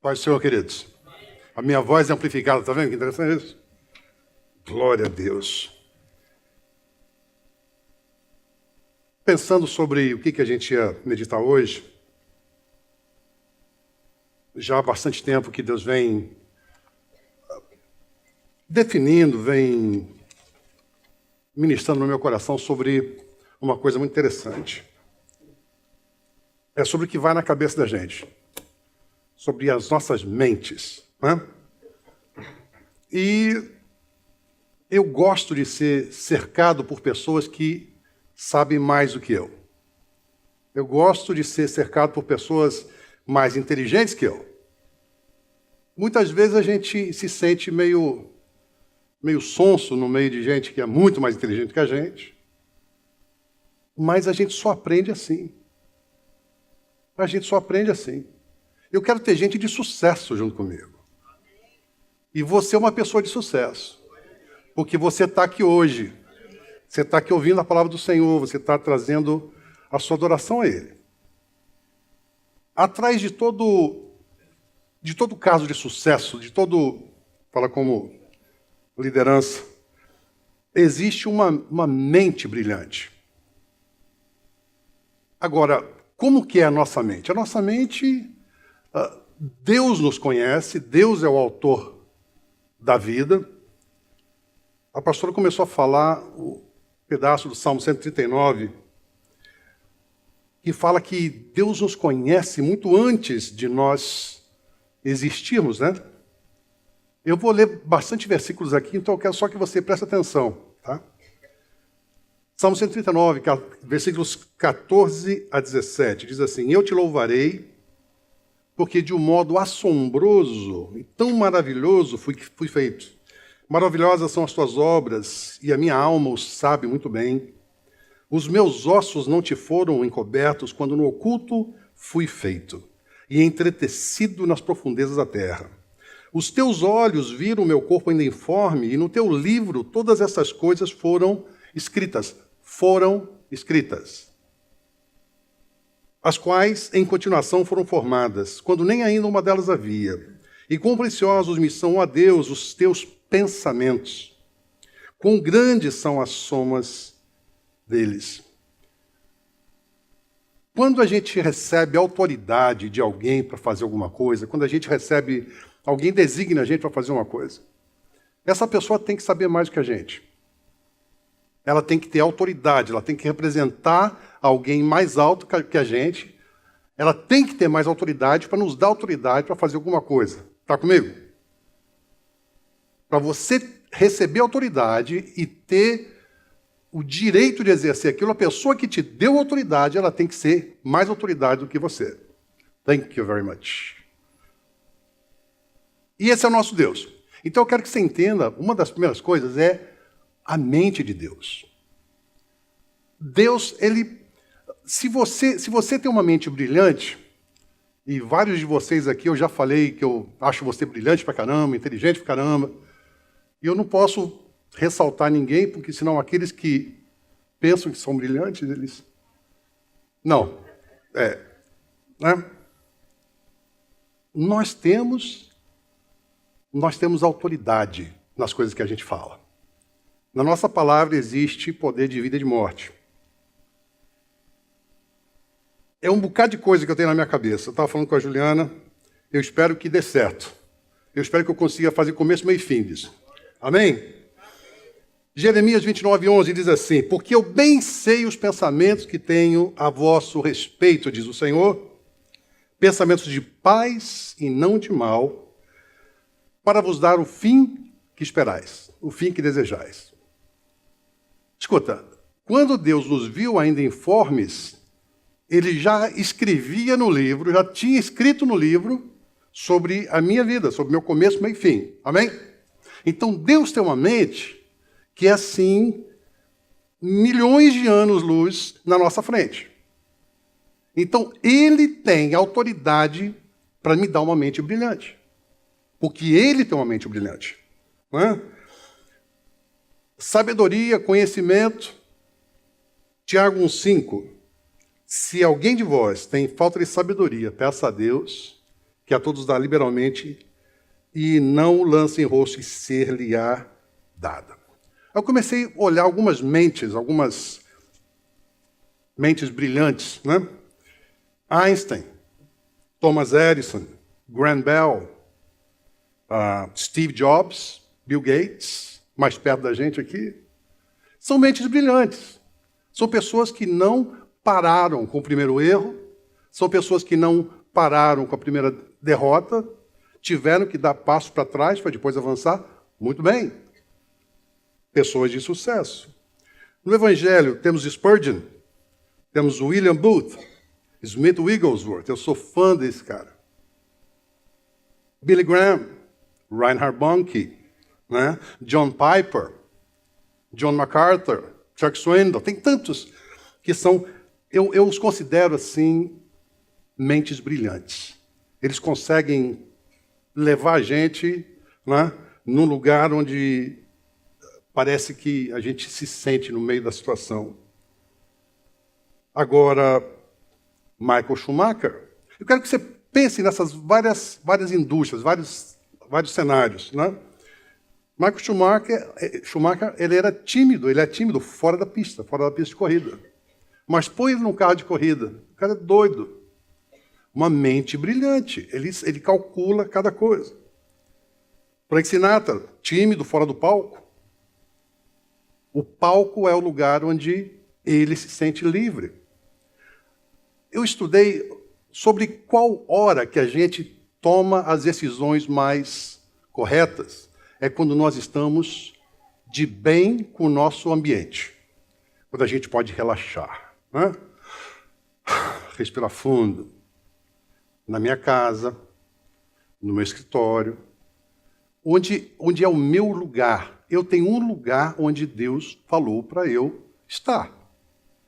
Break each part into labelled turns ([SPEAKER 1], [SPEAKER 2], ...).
[SPEAKER 1] Paz do Senhor, queridos. A minha voz é amplificada, tá vendo que interessante isso? Glória a Deus. Pensando sobre o que a gente ia meditar hoje, já há bastante tempo que Deus vem definindo, vem ministrando no meu coração sobre uma coisa muito interessante. É sobre o que vai na cabeça da gente, sobre as nossas mentes, né? E eu gosto de ser cercado por pessoas que sabem mais do que eu. Eu gosto de ser cercado por pessoas mais inteligentes que eu. Muitas vezes a gente se sente meio sonso no meio de gente que é muito mais inteligente que a gente, mas a gente só aprende assim. A gente só aprende assim. Eu quero ter gente de sucesso junto comigo. E você é uma pessoa de sucesso. Porque você está aqui hoje. Você está aqui ouvindo a palavra do Senhor. Você está trazendo a sua adoração a Ele. Atrás de todo caso de sucesso, fala como liderança, existe uma mente brilhante. Agora, como que é a nossa mente? A nossa mente, Deus nos conhece, Deus é o autor da vida. A pastora começou a falar um pedaço do Salmo 139, que fala que Deus nos conhece muito antes de nós existirmos, né? Eu vou ler bastante versículos aqui, então eu quero só que você preste atenção, tá? Salmo 139, versículos 14 a 17, diz assim: Eu te louvarei, porque de um modo assombroso e tão maravilhoso fui feito. Maravilhosas são as tuas obras, e a minha alma os sabe muito bem. Os meus ossos não te foram encobertos quando no oculto fui feito, e entretecido nas profundezas da terra. Os teus olhos viram o meu corpo ainda informe, e no teu livro todas essas coisas foram escritas, as quais em continuação foram formadas, quando nem ainda uma delas havia. E quão preciosos me são, ó Deus, os teus pensamentos, quão grandes são as somas deles. Quando a gente recebe autoridade de alguém para fazer alguma coisa, quando a gente recebe, alguém designa a gente para fazer uma coisa, essa pessoa tem que saber mais do que a gente. Ela tem que ter autoridade, ela tem que representar alguém mais alto que a gente. Ela tem que ter mais autoridade para nos dar autoridade para fazer alguma coisa. Está comigo? Para você receber autoridade e ter o direito de exercer aquilo, a pessoa que te deu autoridade, ela tem que ser mais autoridade do que você. Thank you very much. E esse é o nosso Deus. Então eu quero que você entenda, uma das primeiras coisas é a mente de Deus. Deus, se você tem uma mente brilhante, e vários de vocês aqui eu já falei que eu acho você brilhante pra caramba, inteligente pra caramba, e eu não posso ressaltar ninguém, porque senão aqueles que pensam que são brilhantes, eles... Não. Né? Nós temos autoridade nas coisas que a gente fala. Na nossa palavra existe poder de vida e de morte. É um bocado de coisa que eu tenho na minha cabeça. Eu estava falando com a Juliana, eu espero que dê certo. Eu espero que eu consiga fazer começo, meio e fim disso. Amém? Jeremias 29:11 diz assim: Porque eu bem sei os pensamentos que tenho a vosso respeito, diz o Senhor, pensamentos de paz e não de mal, para vos dar o fim que esperais, o fim que desejais. Escuta, quando Deus nos viu ainda informes, Ele já escrevia no livro, já tinha escrito no livro sobre a minha vida, sobre meu começo, meio e fim. Amém? Então Deus tem uma mente que é assim, milhões de anos-luz na nossa frente. Então Ele tem autoridade para me dar uma mente brilhante. Porque Ele tem uma mente brilhante. Não é? Sabedoria, conhecimento. Tiago 1,5. Se alguém de vós tem falta de sabedoria, peça a Deus, que a todos dá liberalmente, e não o lance em rosto e ser-lhe-á dada. Eu comecei a olhar algumas mentes brilhantes, né? Einstein, Thomas Edison, Graham Bell, Steve Jobs, Bill Gates, mais perto da gente aqui. São mentes brilhantes. São pessoas que não pararam com o primeiro erro, são pessoas que não pararam com a primeira derrota, tiveram que dar passos para trás para depois avançar. Muito bem. Pessoas de sucesso. No Evangelho temos Spurgeon, temos William Booth, Smith Wigglesworth, eu sou fã desse cara. Billy Graham, Reinhard Bonnke, né? John Piper, John MacArthur, Chuck Swindoll, tem tantos que são, eu os considero assim, mentes brilhantes. Eles conseguem levar a gente, né, num lugar onde parece que a gente se sente no meio da situação. Agora, Michael Schumacher, eu quero que você pense nessas várias indústrias, vários cenários, né? Michael Schumacher, ele é tímido fora da pista de corrida. Mas põe ele num carro de corrida, o cara é doido. Uma mente brilhante, ele calcula cada coisa. Frank Sinatra, tímido fora do palco. O palco é o lugar onde ele se sente livre. Eu estudei sobre qual hora que a gente toma as decisões mais corretas. É quando nós estamos de bem com o nosso ambiente. Quando a gente pode relaxar. Né? Respirar fundo. Na minha casa, no meu escritório. Onde é o meu lugar. Eu tenho um lugar onde Deus falou para eu estar.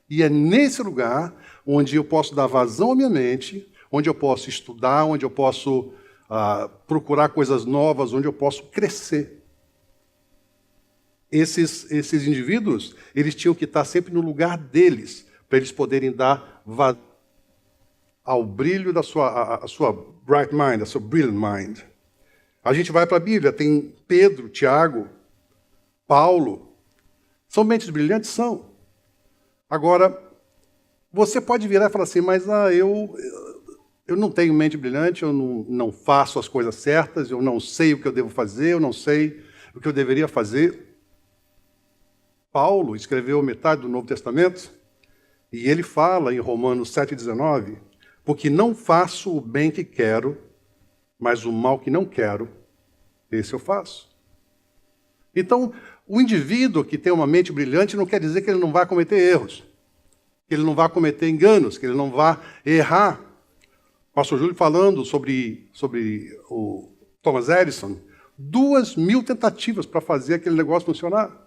[SPEAKER 1] E é nesse lugar onde eu posso dar vazão à minha mente, onde eu posso estudar, onde eu posso procurar coisas novas, onde eu posso crescer. Esses indivíduos, eles tinham que estar sempre no lugar deles, para eles poderem dar vazão ao brilho da sua bright mind, da sua brilliant mind. A gente vai para a Bíblia, tem Pedro, Tiago, Paulo. São mentes brilhantes? São. Agora, você pode virar e falar assim, mas eu não tenho mente brilhante, eu não faço as coisas certas, eu não sei o que eu devo fazer, eu não sei o que eu deveria fazer. Paulo escreveu metade do Novo Testamento e ele fala em Romanos 7,19, porque não faço o bem que quero, mas o mal que não quero, esse eu faço. Então, o indivíduo que tem uma mente brilhante não quer dizer que ele não vai cometer erros, que ele não vai cometer enganos, que ele não vai errar. O pastor Júlio falando sobre o Thomas Edison, 2.000 tentativas para fazer aquele negócio funcionar.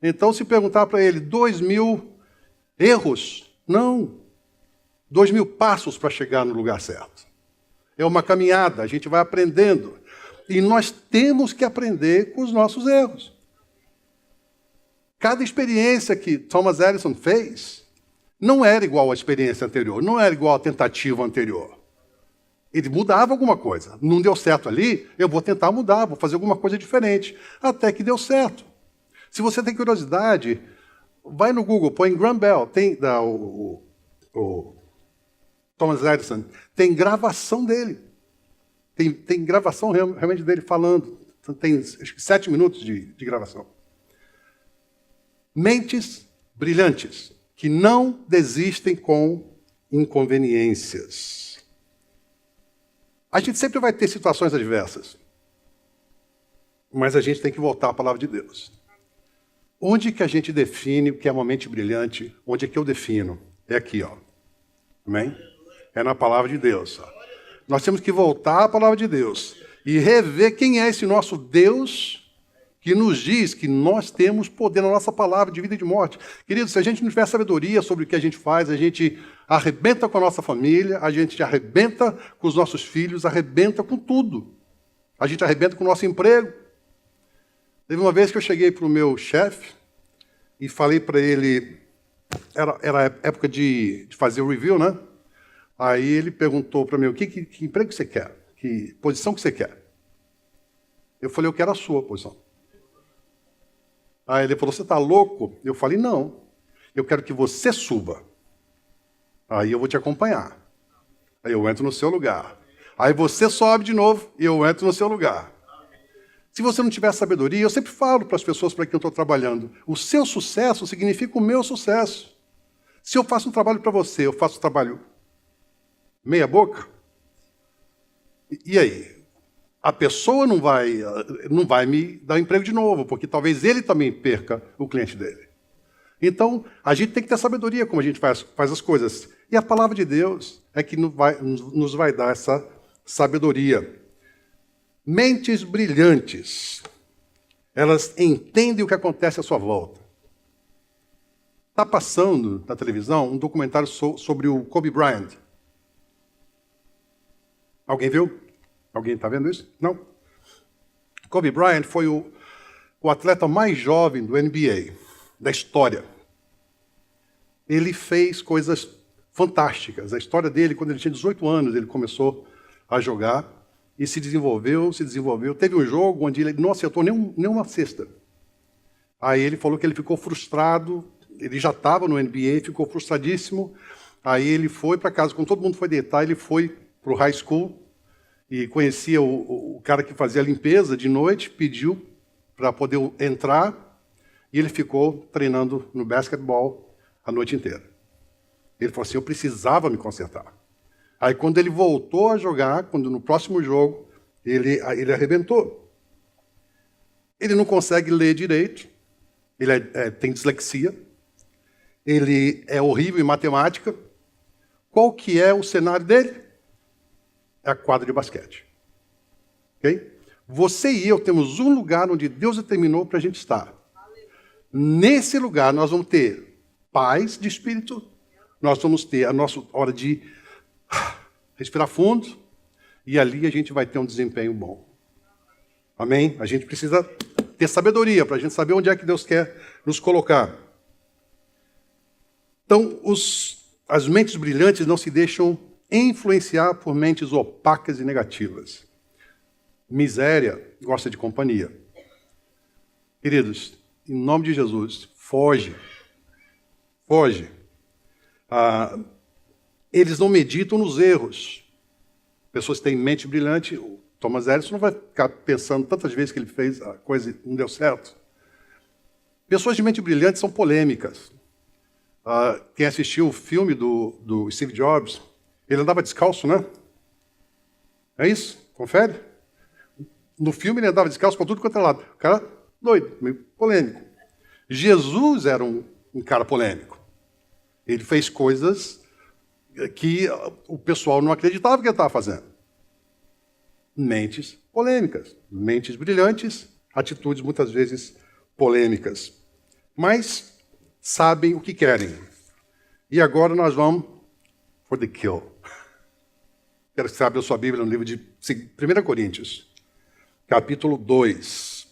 [SPEAKER 1] Então, se perguntar para ele, 2.000 erros? Não. 2.000 passos para chegar no lugar certo. É uma caminhada, a gente vai aprendendo. E nós temos que aprender com os nossos erros. Cada experiência que Thomas Edison fez não era igual à experiência anterior, não era igual à tentativa anterior. Ele mudava alguma coisa. Não deu certo ali, eu vou tentar mudar, vou fazer alguma coisa diferente. Até que deu certo. Se você tem curiosidade, vai no Google, põe Graham Bell, tem o Thomas Edison, tem gravação dele. Tem gravação realmente dele falando. Tem acho que 7 minutos de gravação. Mentes brilhantes, que não desistem com inconveniências. A gente sempre vai ter situações adversas. Mas a gente tem que voltar à palavra de Deus. Onde que a gente define o que é uma mente brilhante? Onde é que eu defino? É aqui, ó. Amém? É na palavra de Deus. Ó. Nós temos que voltar à palavra de Deus e rever quem é esse nosso Deus que nos diz que nós temos poder na nossa palavra de vida e de morte. Queridos, se a gente não tiver sabedoria sobre o que a gente faz, a gente arrebenta com a nossa família, a gente arrebenta com os nossos filhos, arrebenta com tudo. A gente arrebenta com o nosso emprego. Teve uma vez que eu cheguei para o meu chefe e falei para ele, era época de fazer o review, né? Aí ele perguntou para mim, que emprego você quer? Que posição que você quer? Eu falei, eu quero a sua posição. Aí ele falou, você está louco? Eu falei, não. Eu quero que você suba. Aí eu vou te acompanhar. Aí eu entro no seu lugar. Aí você sobe de novo e eu entro no seu lugar. Se você não tiver sabedoria, eu sempre falo para as pessoas para quem eu estou trabalhando, o seu sucesso significa o meu sucesso. Se eu faço um trabalho para você, eu faço um trabalho meia boca, e aí? A pessoa não vai me dar emprego de novo, porque talvez ele também perca o cliente dele. Então, a gente tem que ter sabedoria como a gente faz as coisas. E a palavra de Deus é que nos vai dar essa sabedoria. Mentes brilhantes, elas entendem o que acontece à sua volta. Está passando na televisão um documentário sobre o Kobe Bryant. Alguém viu? Alguém está vendo isso? Não? Kobe Bryant foi o atleta mais jovem do NBA, da história. Ele fez coisas fantásticas. A história dele, quando ele tinha 18 anos, ele começou a jogar e se desenvolveu. Teve um jogo onde ele não acertou nenhuma cesta. Aí ele falou que ele ficou frustrado, ele já estava no NBA, ficou frustradíssimo. Aí ele foi para casa, quando todo mundo foi deitar, ele foi para o high school e conhecia o cara que fazia a limpeza de noite, pediu para poder entrar e ele ficou treinando no basquetebol a noite inteira. Ele falou assim, eu precisava me consertar. Aí quando ele voltou a jogar, quando no próximo jogo, ele arrebentou. Ele não consegue ler direito, ele tem dislexia, ele é horrível em matemática. Qual que é o cenário dele? É a quadra de basquete. Okay? Você e eu temos um lugar onde Deus determinou para a gente estar. Nesse lugar nós vamos ter paz de espírito, nós vamos ter a nossa hora de respirar fundo, e ali a gente vai ter um desempenho bom. Amém? A gente precisa ter sabedoria para a gente saber onde é que Deus quer nos colocar. Então, as mentes brilhantes não se deixam influenciar por mentes opacas e negativas. Miséria gosta de companhia. Queridos, em nome de Jesus, foge. Foge. Eles não meditam nos erros. Pessoas que têm mente brilhante, o Thomas Edison não vai ficar pensando tantas vezes que ele fez a coisa e não deu certo. Pessoas de mente brilhante são polêmicas. Quem assistiu o filme do Steve Jobs, ele andava descalço, né? É isso? Confere? No filme ele andava descalço para tudo quanto é lado. O cara doido, meio polêmico. Jesus era um cara polêmico. Ele fez coisas que o pessoal não acreditava que ele estava fazendo. Mentes polêmicas, mentes brilhantes, atitudes muitas vezes polêmicas. Mas sabem o que querem. E agora nós vamos for the kill. Quero que você abra a sua Bíblia no livro de 1 Coríntios, capítulo 2.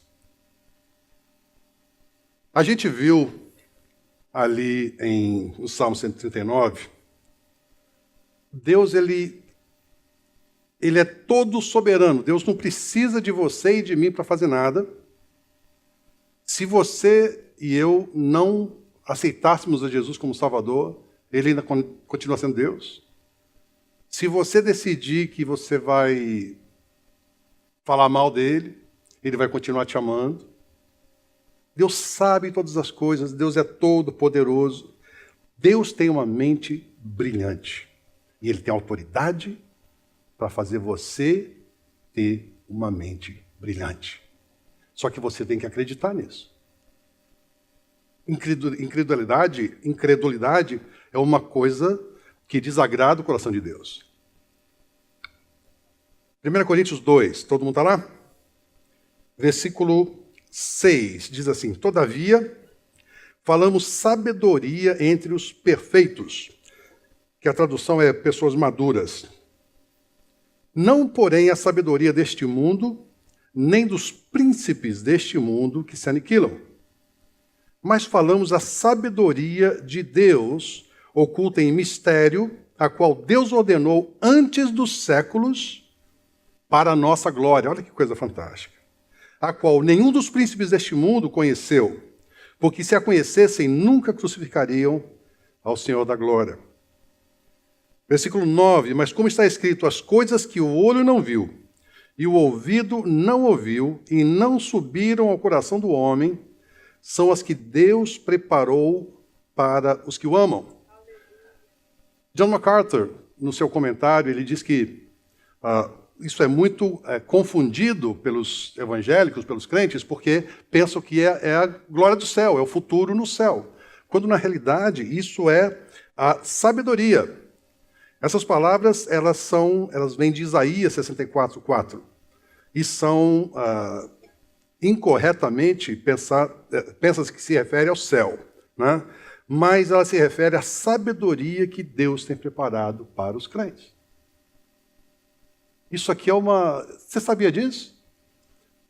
[SPEAKER 1] A gente viu ali no Salmo 139, Deus, ele é todo soberano. Deus não precisa de você e de mim para fazer nada. Se você e eu não aceitássemos a Jesus como Salvador, ele ainda continua sendo Deus. Se você decidir que você vai falar mal dele, ele vai continuar te amando. Deus sabe todas as coisas, Deus é todo poderoso. Deus tem uma mente brilhante. E ele tem autoridade para fazer você ter uma mente brilhante. Só que você tem que acreditar nisso. Incredulidade é uma coisa que desagrada o coração de Deus. 1 Coríntios 2, todo mundo está lá? Versículo 6, diz assim, todavia, falamos sabedoria entre os perfeitos, que a tradução é pessoas maduras. Não, porém, a sabedoria deste mundo, nem dos príncipes deste mundo que se aniquilam. Mas falamos a sabedoria de Deus, oculta em mistério, a qual Deus ordenou antes dos séculos, para a nossa glória. Olha que coisa fantástica. A qual nenhum dos príncipes deste mundo conheceu, porque se a conhecessem, nunca crucificariam ao Senhor da glória. Versículo 9, mas como está escrito, as coisas que o olho não viu, e o ouvido não ouviu, e não subiram ao coração do homem, são as que Deus preparou para os que o amam. John MacArthur, no seu comentário, ele diz que isso é muito confundido pelos evangélicos, pelos crentes, porque pensam que é a glória do céu, é o futuro no céu. Quando, na realidade, isso é a sabedoria. Essas palavras, elas vêm de Isaías 64:4 e são incorretamente pensa-se que se refere ao céu, né? Mas ela se refere à sabedoria que Deus tem preparado para os crentes. Isso aqui é uma... Você sabia disso?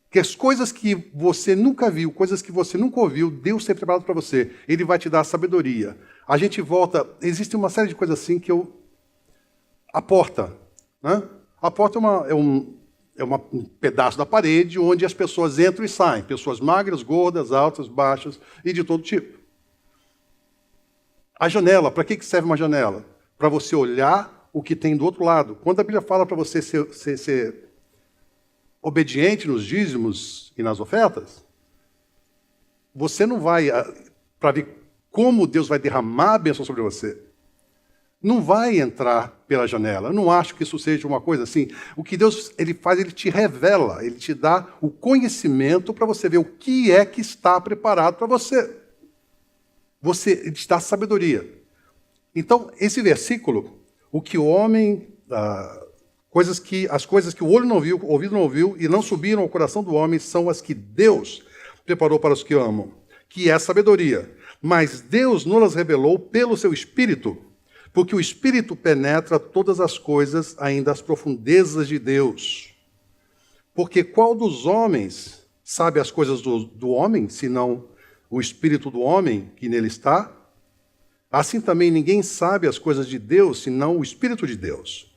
[SPEAKER 1] Que as coisas que você nunca viu, coisas que você nunca ouviu, Deus tem preparado para você. Ele vai te dar sabedoria. A gente volta... Existe uma série de coisas assim que eu... A porta, né? A porta é um pedaço da parede onde as pessoas entram e saem. Pessoas magras, gordas, altas, baixas e de todo tipo. A janela, para que serve uma janela? Para você olhar o que tem do outro lado. Quando a Bíblia fala para você ser obediente nos dízimos e nas ofertas, você não vai para ver como Deus vai derramar a bênção sobre você. Não vai entrar pela janela. Eu não acho que isso seja uma coisa assim. O que Deus ele faz, ele te revela, ele te dá o conhecimento para você ver o que é que está preparado para você. Ele te dá sabedoria. Então, esse versículo, o que o homem, as coisas que o olho não viu, o ouvido não ouviu e não subiram ao coração do homem são as que Deus preparou para os que amam, que é a sabedoria. Mas Deus não as revelou pelo seu Espírito, porque o Espírito penetra todas as coisas, ainda as profundezas de Deus. Porque qual dos homens sabe as coisas do homem, senão o Espírito do homem que nele está? Assim também ninguém sabe as coisas de Deus, senão o Espírito de Deus.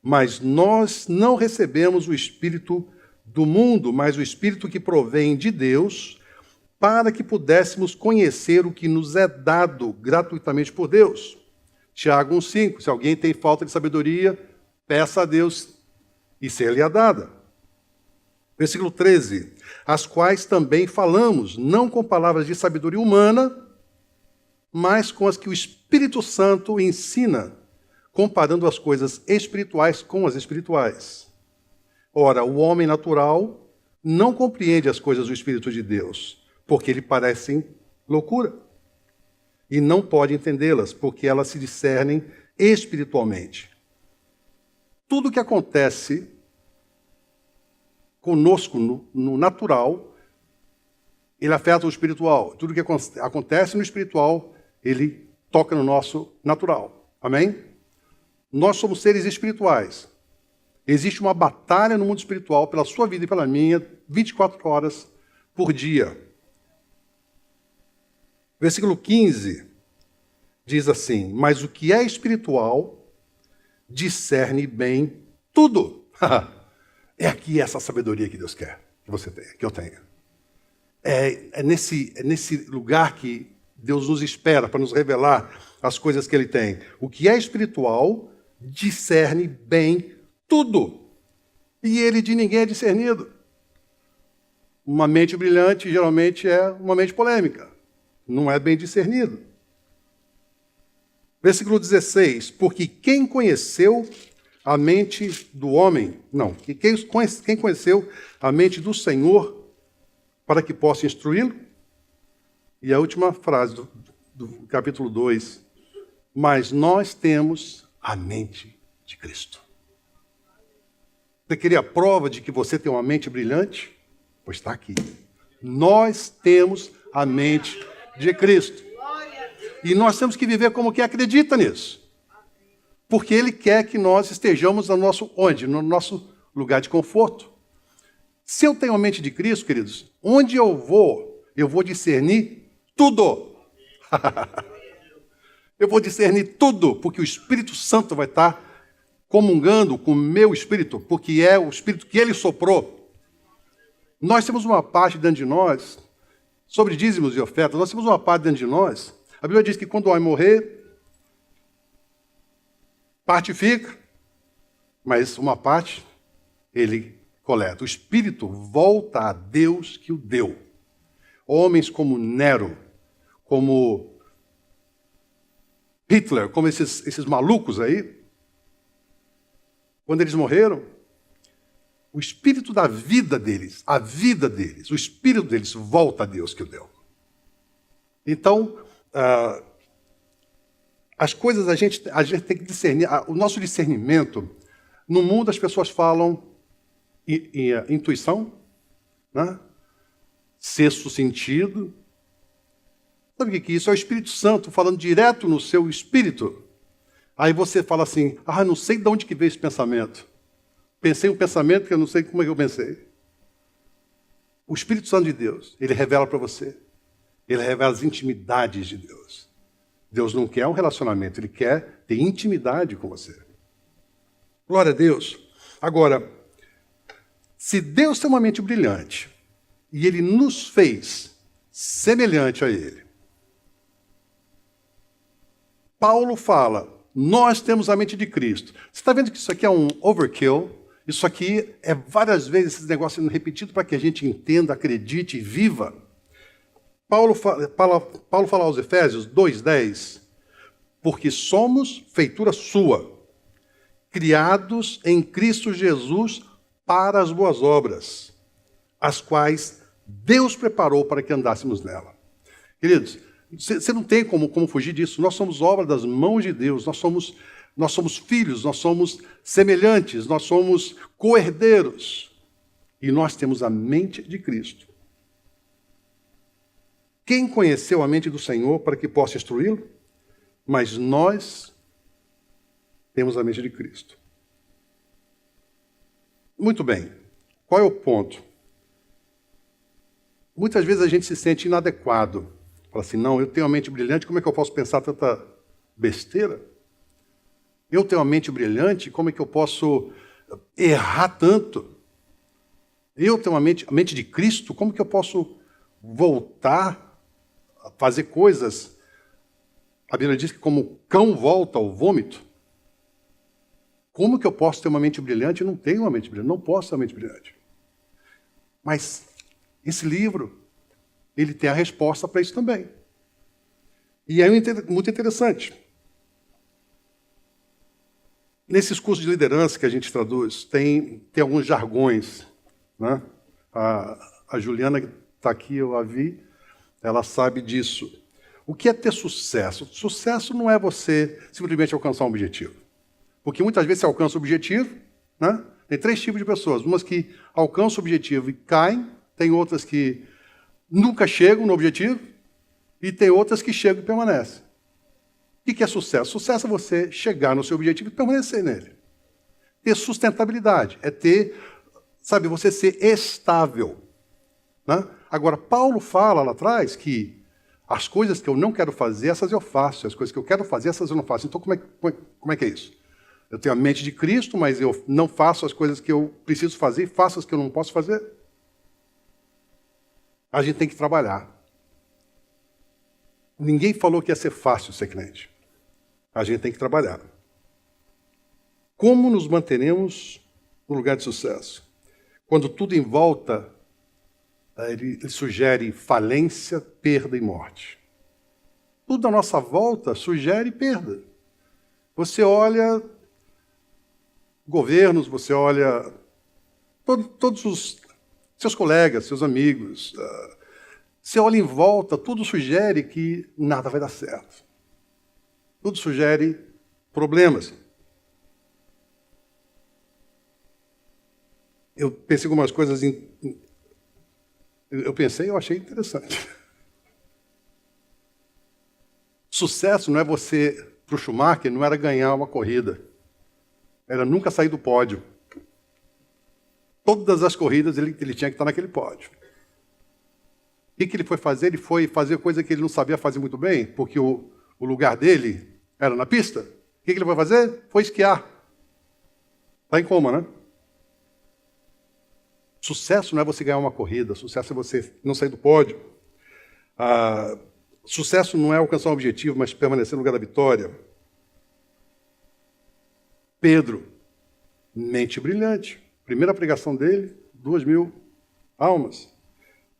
[SPEAKER 1] Mas nós não recebemos o Espírito do mundo, mas o Espírito que provém de Deus, para que pudéssemos conhecer o que nos é dado gratuitamente por Deus. Tiago 1,5, se alguém tem falta de sabedoria, peça a Deus e ser-lhe-á dada. Versículo 13, as quais também falamos, não com palavras de sabedoria humana, mas com as que o Espírito Santo ensina, comparando as coisas espirituais com as espirituais. Ora, o homem natural não compreende as coisas do Espírito de Deus, porque lhe parecem loucura. E não pode entendê-las, porque elas se discernem espiritualmente. Tudo que acontece conosco no natural, ele afeta o espiritual. Tudo que acontece no espiritual, ele toca no nosso natural. Amém? Nós somos seres espirituais. Existe uma batalha no mundo espiritual pela sua vida e pela minha, 24 horas por dia. Versículo 15 diz assim, mas o que é espiritual discerne bem tudo. É aqui essa sabedoria que Deus quer que você tenha, que eu tenha. É nesse lugar que Deus nos espera para nos revelar as coisas que Ele tem. O que é espiritual discerne bem tudo. E ele de ninguém é discernido. Uma mente brilhante geralmente é uma mente polêmica. Não é bem discernido. Versículo 16. Porque quem conheceu a mente do homem... Não. Quem conheceu a mente do Senhor para que possa instruí-lo? E a última frase do capítulo 2. Mas nós temos a mente de Cristo. Você queria a prova de que você tem uma mente brilhante? Pois está aqui. Nós temos a mente de Cristo. E nós temos que viver como quem acredita nisso. Porque Ele quer que nós estejamos no nosso, onde? No nosso lugar de conforto. Se eu tenho a mente de Cristo, queridos, onde eu vou discernir tudo. Eu vou discernir tudo, porque o Espírito Santo vai estar comungando com o meu espírito, porque é o espírito que ele soprou. Nós temos uma parte dentro de nós, sobre dízimos e ofertas, nós temos uma parte dentro de nós. A Bíblia diz que quando o homem morrer, parte fica, mas uma parte ele coleta. O espírito volta a Deus que o deu. Homens como Nero, como Hitler, como esses malucos aí, quando eles morreram, o espírito da vida deles, a vida deles, o espírito deles volta a Deus que o deu. Então, as coisas a gente tem que discernir. O nosso discernimento, no mundo as pessoas falam em intuição, né? Sexto sentido. Sabe o que é isso? É o Espírito Santo falando direto no seu espírito. Aí você fala assim, não sei de onde que veio esse pensamento. Pensei um pensamento que eu não sei como é que eu pensei. O Espírito Santo de Deus, ele revela para você. Ele revela as intimidades de Deus. Deus não quer um relacionamento, ele quer ter intimidade com você. Glória a Deus. Agora, se Deus tem uma mente brilhante e ele nos fez semelhante a ele, Paulo fala, nós temos a mente de Cristo. Você está vendo que isso aqui é um overkill? Isso aqui é várias vezes esse negócio sendo repetido para que a gente entenda, acredite e viva. Paulo fala aos Efésios 2:10, porque somos feitura sua, criados em Cristo Jesus para as boas obras, as quais Deus preparou para que andássemos nela. Queridos, você não tem como fugir disso. Nós somos obra das mãos de Deus, nós somos filhos, nós somos semelhantes, nós somos co-herdeiros. E nós temos a mente de Cristo. Quem conheceu a mente do Senhor para que possa instruí-lo? Mas nós temos a mente de Cristo. Muito bem. Qual é o ponto? Muitas vezes a gente se sente inadequado. Fala assim, não, eu tenho uma mente brilhante, como é que eu posso pensar tanta besteira? Eu tenho uma mente brilhante, como é que eu posso errar tanto? Eu tenho a mente de Cristo, como que eu posso voltar a fazer coisas? A Bíblia diz que como o cão volta ao vômito. Como que eu posso ter uma mente brilhante? Eu não tenho uma mente brilhante, não posso ter uma mente brilhante. Mas esse livro, ele tem a resposta para isso também. E é muito interessante. Nesses cursos de liderança que a gente traduz, tem alguns jargões, né? A Juliana, que está aqui, eu a vi, ela sabe disso. O que é ter sucesso? Sucesso não é você simplesmente alcançar um objetivo. Porque muitas vezes você alcança o objetivo, né? Tem 3 tipos de pessoas. Umas que alcançam o objetivo e caem, tem outras que nunca chegam no objetivo, e tem outras que chegam e permanecem. O que é sucesso? Sucesso é você chegar no seu objetivo e permanecer nele. Ter sustentabilidade, é ter, você ser estável. Né? Agora, Paulo fala lá atrás que as coisas que eu não quero fazer, essas eu faço. As coisas que eu quero fazer, essas eu não faço. Então, como é que é isso? Eu tenho a mente de Cristo, mas eu não faço as coisas que eu preciso fazer e faço as que eu não posso fazer. A gente tem que trabalhar. Ninguém falou que ia ser fácil ser crente. A gente tem que trabalhar. Como nos manteremos no lugar de sucesso? Quando tudo em volta, ele sugere falência, perda e morte. Tudo à nossa volta sugere perda. Você olha governos, você olha todos os seus colegas, seus amigos. Você olha em volta, tudo sugere que nada vai dar certo. Tudo sugere problemas. Eu pensei algumas coisas eu achei interessante. Sucesso não é você, para o Schumacher, não era ganhar uma corrida. Era nunca sair do pódio. Todas as corridas ele tinha que estar naquele pódio. O que ele foi fazer? Ele foi fazer coisa que ele não sabia fazer muito bem, porque o lugar dele era na pista. O que ele foi fazer? Foi esquiar. Está em coma, né? Sucesso não é você ganhar uma corrida, sucesso é você não sair do pódio. Sucesso não é alcançar um objetivo, mas permanecer no lugar da vitória. Pedro, mente brilhante. Primeira pregação dele, 2.000 almas.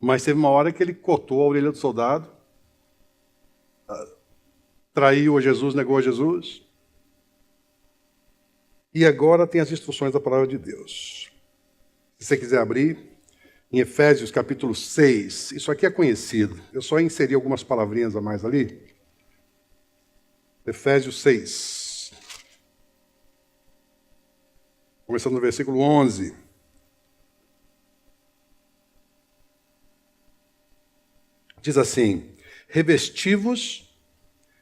[SPEAKER 1] Mas teve uma hora que ele cortou a orelha do soldado, traiu a Jesus, negou a Jesus. E agora tem as instruções da palavra de Deus. Se você quiser abrir, em Efésios capítulo 6, isso aqui é conhecido. Eu só inseri algumas palavrinhas a mais ali. Efésios 6. Começando no versículo 11. Diz assim: revesti-vos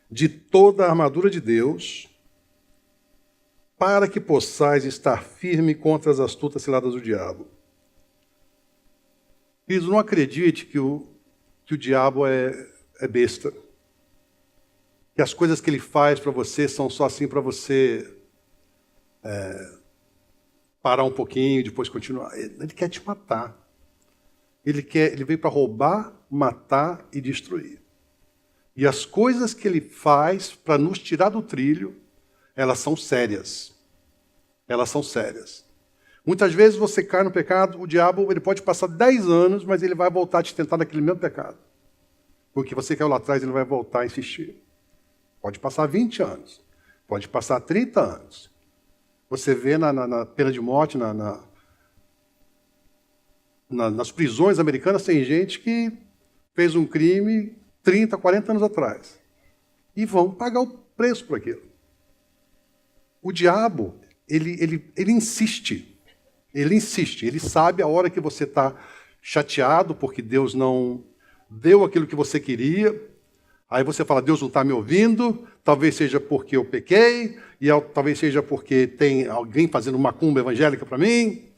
[SPEAKER 1] de toda a armadura de Deus, para que possais estar firme contra as astutas ciladas do diabo. Queridos, não acredite que o diabo é besta. Que as coisas que ele faz para você são só assim para você parar um pouquinho e depois continuar. Ele quer te matar. Ele veio para roubar, matar e destruir. E as coisas que ele faz para nos tirar do trilho, elas são sérias. Elas são sérias. Muitas vezes você cai no pecado, o diabo ele pode passar 10 anos, mas ele vai voltar a te tentar naquele mesmo pecado. Porque você caiu lá atrás, ele vai voltar a insistir. Pode passar 20 anos, pode passar 30 anos. Você vê na pena de morte, nas prisões americanas, tem gente que fez um crime 30, 40 anos atrás. E vão pagar o preço por aquilo. O diabo, ele insiste. Ele insiste. Ele sabe a hora que você está chateado porque Deus não deu aquilo que você queria. Aí você fala, Deus não está me ouvindo. Talvez seja porque eu pequei. E talvez seja porque tem alguém fazendo macumba evangélica para mim.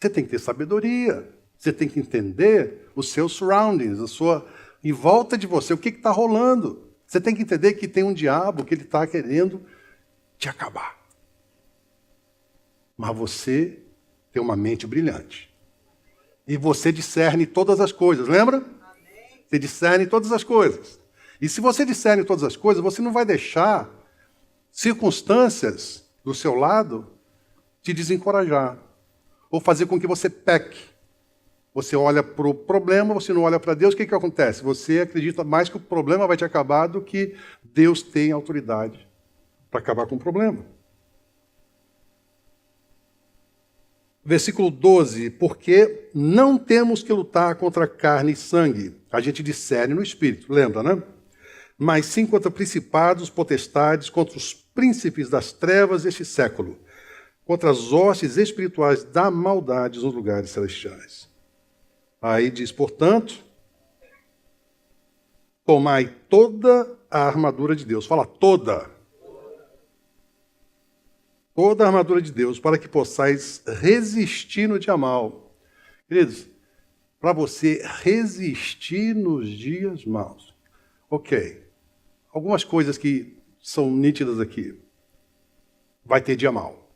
[SPEAKER 1] Você tem que ter sabedoria. Você tem que entender os seus surroundings, em volta de você, o que está rolando. Você tem que entender que tem um diabo que ele está querendo te acabar. Mas você tem uma mente brilhante. E você discerne todas as coisas, lembra? Amém. Você discerne todas as coisas. E se você discerne todas as coisas, você não vai deixar circunstâncias do seu lado te desencorajar. Ou fazer com que você peque. Você olha para o problema, você não olha para Deus, o que acontece? Você acredita mais que o problema vai te acabar do que Deus tem autoridade para acabar com o problema. Versículo 12, porque não temos que lutar contra carne e sangue. A gente discerne no Espírito, lembra, né? Mas sim contra principados, potestades, contra os príncipes das trevas deste século, contra as hostes espirituais da maldade nos lugares celestiais. Aí diz, portanto, tomai toda a armadura de Deus. Fala, toda. Toda a armadura de Deus, para que possais resistir no dia mal. Queridos, para você resistir nos dias maus. Ok. Algumas coisas que são nítidas aqui. Vai ter dia mau.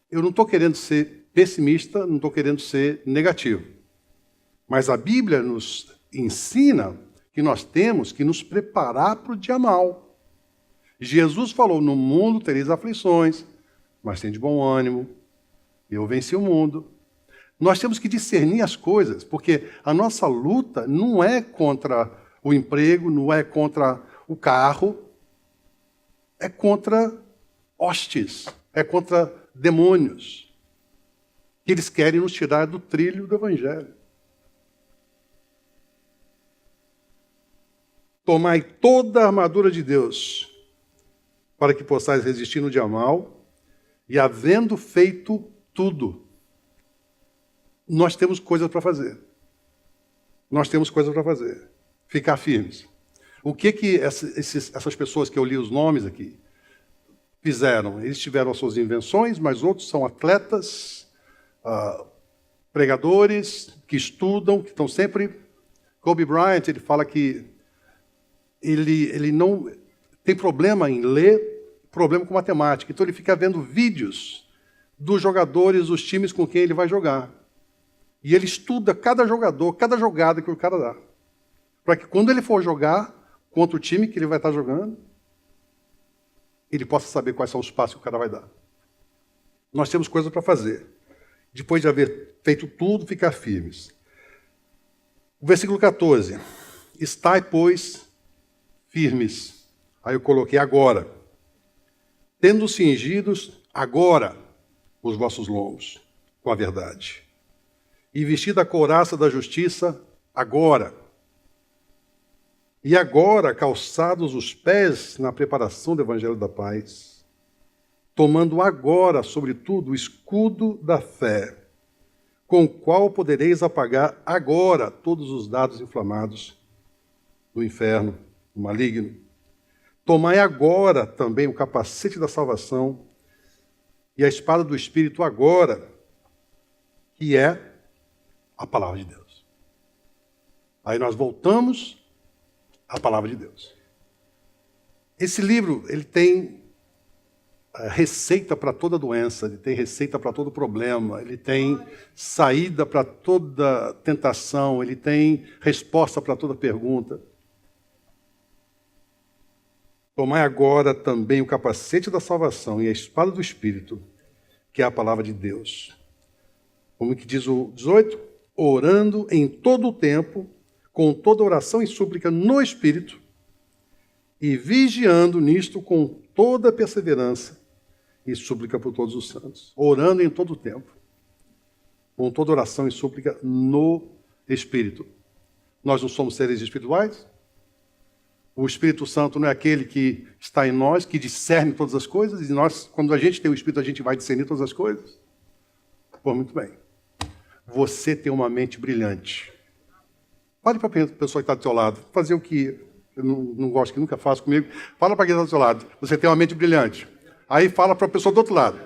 [SPEAKER 1] Eu não estou querendo ser pessimista, não estou querendo ser negativo. Mas a Bíblia nos ensina que nós temos que nos preparar para o dia mau. Jesus falou, no mundo tereis aflições, mas tem de bom ânimo, eu venci o mundo. Nós temos que discernir as coisas, porque a nossa luta não é contra o emprego, não é contra o carro, é contra hostes, é contra demônios, que eles querem nos tirar do trilho do Evangelho. Tomai toda a armadura de Deus, para que possais resistir no dia mal, e havendo feito tudo, nós temos coisas para fazer. Nós temos coisas para fazer. Ficar firmes. O que essas pessoas que eu li os nomes aqui fizeram? Eles tiveram as suas invenções, mas outros são atletas, pregadores, que estudam, que estão sempre... Kobe Bryant, ele fala que ele não tem problema em ler, problema com matemática. Então ele fica vendo vídeos dos jogadores, dos times com quem ele vai jogar. E ele estuda cada jogador, cada jogada que o cara dá. Para que quando ele for jogar contra o time que ele vai estar jogando, ele possa saber quais são os passos que o cara vai dar. Nós temos coisas para fazer. Depois de haver feito tudo, ficar firmes. O versículo 14. Estai, pois, firmes. Aí eu coloquei agora. Tendo cingidos agora os vossos lombos com a verdade. E vestida a couraça da justiça agora. E agora calçados os pés na preparação do evangelho da paz. Tomando agora, sobretudo, o escudo da fé, com o qual podereis apagar agora todos os dardos inflamados do inferno, do maligno. Tomai agora também o capacete da salvação e a espada do Espírito agora, que é a palavra de Deus. Aí nós voltamos à palavra de Deus. Esse livro, ele tem receita para toda doença, ele tem receita para todo problema, ele tem saída para toda tentação, ele tem resposta para toda pergunta. Tomai agora também o capacete da salvação e a espada do Espírito, que é a palavra de Deus. Como que diz o 18? Orando em todo o tempo, com toda oração e súplica no Espírito, e vigiando nisto com toda perseverança e súplica por todos os santos. Orando em todo o tempo, com toda oração e súplica no Espírito. Nós não somos seres espirituais? O Espírito Santo não é aquele que está em nós, que discerne todas as coisas, e nós, quando a gente tem o Espírito, a gente vai discernir todas as coisas? Pô, muito bem. Você tem uma mente brilhante. Fale para a pessoa que está do seu lado, fazer o que eu não gosto, que nunca faço comigo. Fala para quem está do seu lado, você tem uma mente brilhante. Aí fala para a pessoa do outro lado.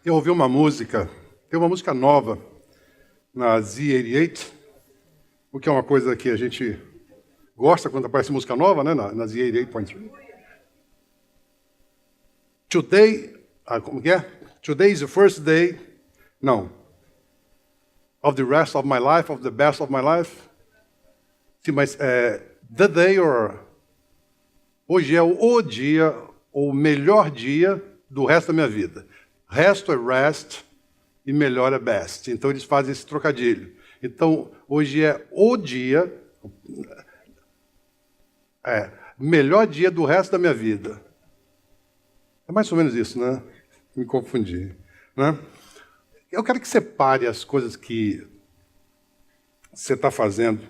[SPEAKER 1] Eu ouvi uma música, tem uma música nova na Z88, o que é uma coisa que a gente gosta quando aparece música nova, né, na Z88.3. Today, como que é? Today is the first day, não, of the rest of my life, of the best of my life. Sim, mas the day or... Hoje é o dia, ou o melhor dia do resto da minha vida. Resto é rest e melhor é best. Então eles fazem esse trocadilho. Então, hoje é o dia, melhor dia do resto da minha vida. É mais ou menos isso, né? Me confundi. Né? Eu quero que separe as coisas que você está fazendo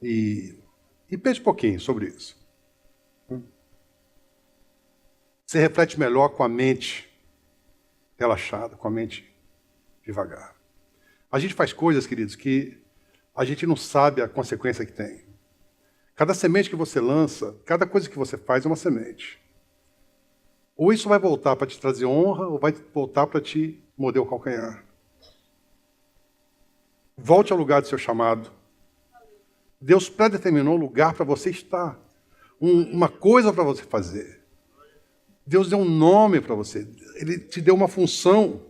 [SPEAKER 1] e pense um pouquinho sobre isso. Você reflete melhor com a mente relaxada, com a mente devagar. A gente faz coisas, queridos, que a gente não sabe a consequência que tem. Cada semente que você lança, cada coisa que você faz é uma semente. Ou isso vai voltar para te trazer honra, ou vai voltar para te morder o calcanhar. Volte ao lugar do seu chamado. Deus predeterminou um lugar para você estar. Uma coisa para você fazer. Deus deu um nome para você. Ele te deu uma função.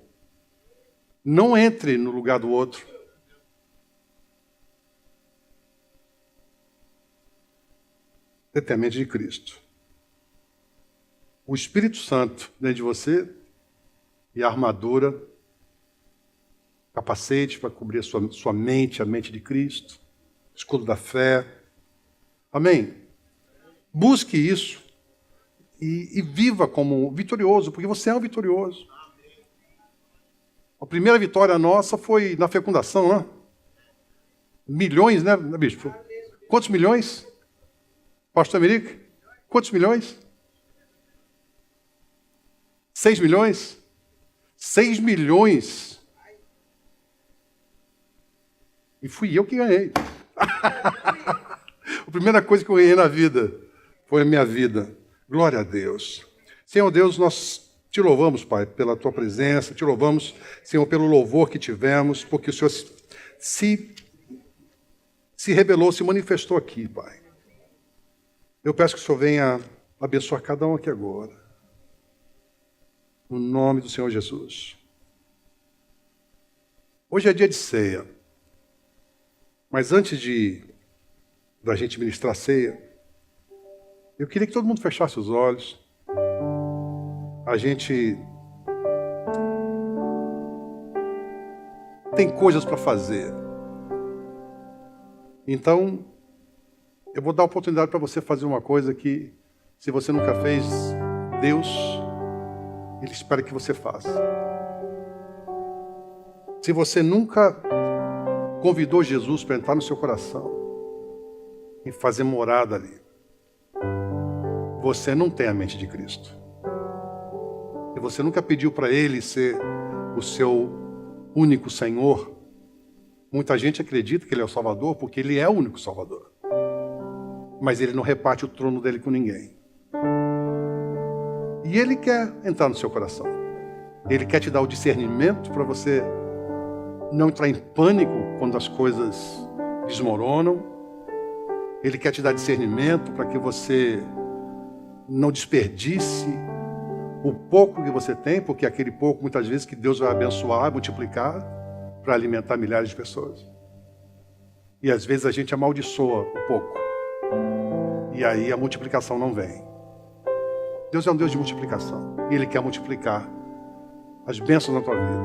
[SPEAKER 1] Não entre no lugar do outro. Você tem a mente de Cristo. O Espírito Santo dentro de você e a armadura, capacete para cobrir a sua mente, a mente de Cristo, escudo da fé. Amém? Busque isso e viva como vitorioso, porque você é um vitorioso. A primeira vitória nossa foi na fecundação, né? Milhões, né, bispo? Quantos milhões? Pastor Emerick? Quantos milhões? 6 milhões? 6 milhões. E fui eu que ganhei. A primeira coisa que eu ganhei na vida foi a minha vida. Glória a Deus. Senhor Deus, nós Te louvamos, Pai, pela Tua presença. Te louvamos, Senhor, pelo louvor que tivemos, porque o Senhor se revelou, se manifestou aqui, Pai. Eu peço que o Senhor venha abençoar cada um aqui agora. No nome do Senhor Jesus. Hoje é dia de ceia. Mas antes da gente ministrar a ceia, eu queria que todo mundo fechasse os olhos. A gente tem coisas para fazer. Então, eu vou dar a oportunidade para você fazer uma coisa que, se você nunca fez, Deus, Ele espera que você faça. Se você nunca convidou Jesus para entrar no seu coração e fazer morada ali, você não tem a mente de Cristo. Se você nunca pediu para Ele ser o seu único Senhor, muita gente acredita que Ele é o Salvador porque Ele é o único Salvador. Mas Ele não reparte o trono dele com ninguém. E Ele quer entrar no seu coração. Ele quer te dar o discernimento para você não entrar em pânico quando as coisas desmoronam. Ele quer te dar discernimento para que você não desperdice o pouco que você tem, porque é aquele pouco, muitas vezes, que Deus vai abençoar, multiplicar, para alimentar milhares de pessoas. E às vezes a gente amaldiçoa o pouco. E aí a multiplicação não vem. Deus é um Deus de multiplicação. E Ele quer multiplicar as bênçãos na tua vida.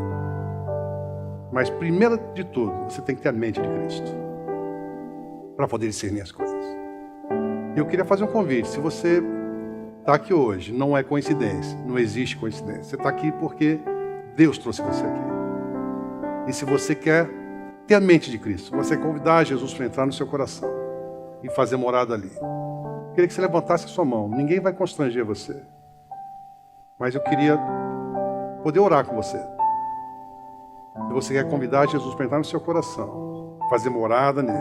[SPEAKER 1] Mas primeiro de tudo, você tem que ter a mente de Cristo para poder discernir as coisas. Eu queria fazer um convite. Se você está aqui hoje, não é coincidência, não existe coincidência. Você está aqui porque Deus trouxe você aqui. E se você quer ter a mente de Cristo, você convidar Jesus para entrar no seu coração e fazer morada ali, eu queria que você levantasse a sua mão. Ninguém vai constranger você. Mas eu queria poder orar com você. Se você quer convidar Jesus para entrar no seu coração, fazer morada nele,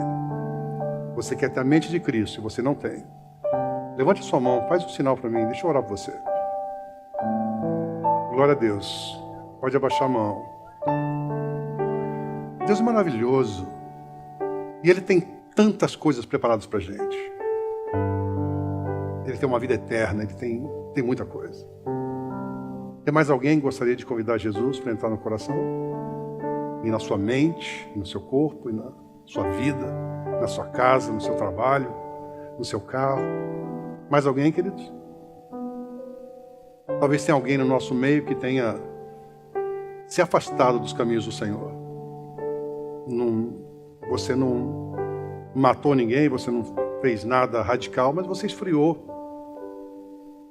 [SPEAKER 1] você quer ter a mente de Cristo e você não tem, levante a sua mão, faz um sinal para mim, deixa eu orar por você. Glória a Deus. Pode abaixar a mão. Deus é maravilhoso. E Ele tem tantas coisas preparadas para a gente. Ele tem uma vida eterna, Ele tem muita coisa. Tem mais alguém que gostaria de convidar Jesus para entrar no coração? E na sua mente, no seu corpo, e na sua vida, na sua casa, no seu trabalho, no seu carro? Mais alguém, queridos? Talvez tenha alguém no nosso meio que tenha se afastado dos caminhos do Senhor. Você não matou ninguém, você não fez nada radical, mas você esfriou.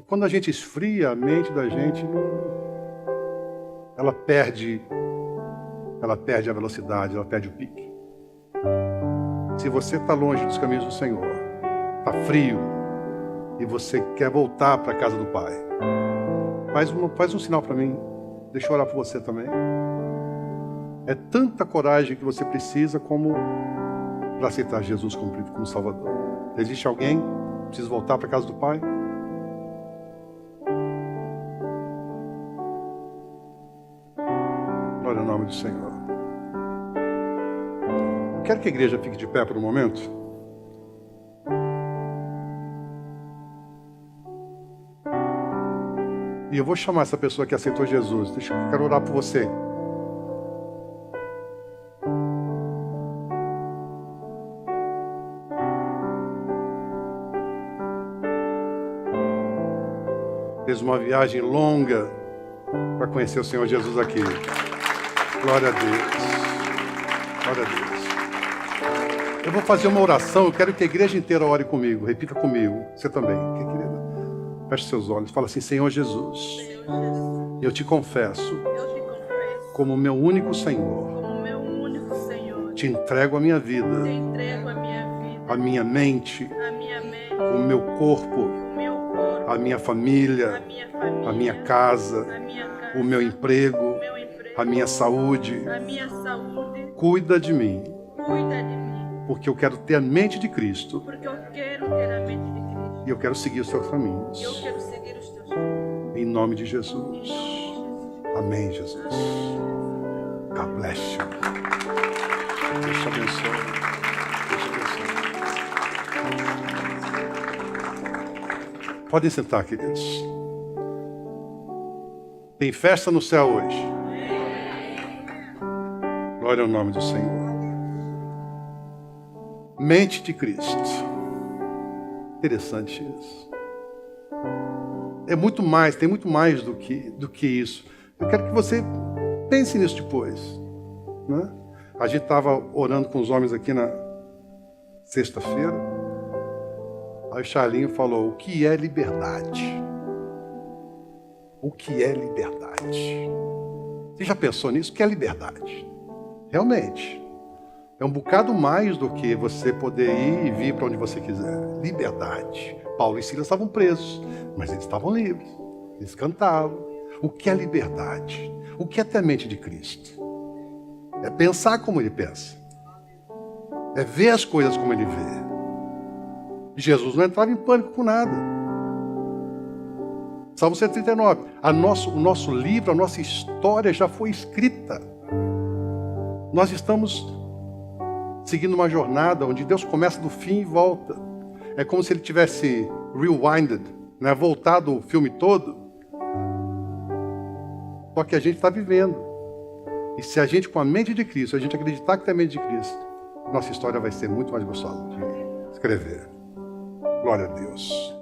[SPEAKER 1] E quando a gente esfria, a mente da gente ela perde a velocidade, ela perde o pique. Se você está longe dos caminhos do Senhor, está frio, e você quer voltar para a casa do Pai, faz um sinal para mim. Deixa eu orar por você também. É tanta coragem que você precisa como para aceitar Jesus como Salvador. Existe alguém que precisa voltar para a casa do Pai? Glória ao nome do Senhor. Eu quero que a igreja fique de pé por um momento. E eu vou chamar essa pessoa que aceitou Jesus. Eu quero orar por você. Fez uma viagem longa para conhecer o Senhor Jesus aqui. Glória a Deus. Glória a Deus. Eu vou fazer uma oração. Eu quero que a igreja inteira ore comigo. Repita comigo. Você também. Querida? Feche seus olhos. Fala assim: Senhor Jesus, eu te confesso como meu único Senhor. Te entrego a minha vida, a minha mente, o meu corpo, a minha família, a minha casa, o meu emprego, a minha saúde. Cuida de mim, porque eu quero ter a mente de Cristo. E eu quero seguir os teus caminhos. Em nome de Jesus. Amém, Jesus. God bless you. Deus te abençoe. Deus te abençoe. Podem sentar, queridos. Tem festa no céu hoje. Glória ao nome do Senhor. Mente de Cristo. Interessante isso. É muito mais, tem muito mais do que isso. Eu quero que você pense nisso depois. Né? A gente estava orando com os homens aqui na sexta-feira. Aí o Charlinho falou: o que é liberdade? O que é liberdade? Você já pensou nisso? O que é liberdade? Realmente. É um bocado mais do que você poder ir e vir para onde você quiser. Liberdade. Paulo e Silas estavam presos, mas eles estavam livres. Eles cantavam. O que é liberdade? O que é ter a mente de Cristo? É pensar como ele pensa. É ver as coisas como ele vê. Jesus não entrava em pânico com nada. Salmo 139. O nosso livro, a nossa história já foi escrita. Nós estamos seguindo uma jornada onde Deus começa do fim e volta. É como se ele tivesse rewinded, né? Voltado o filme todo. Só que a gente está vivendo. E se a gente, com a mente de Cristo, a gente acreditar que tem a mente de Cristo, nossa história vai ser muito mais gostosa de escrever. Glória a Deus.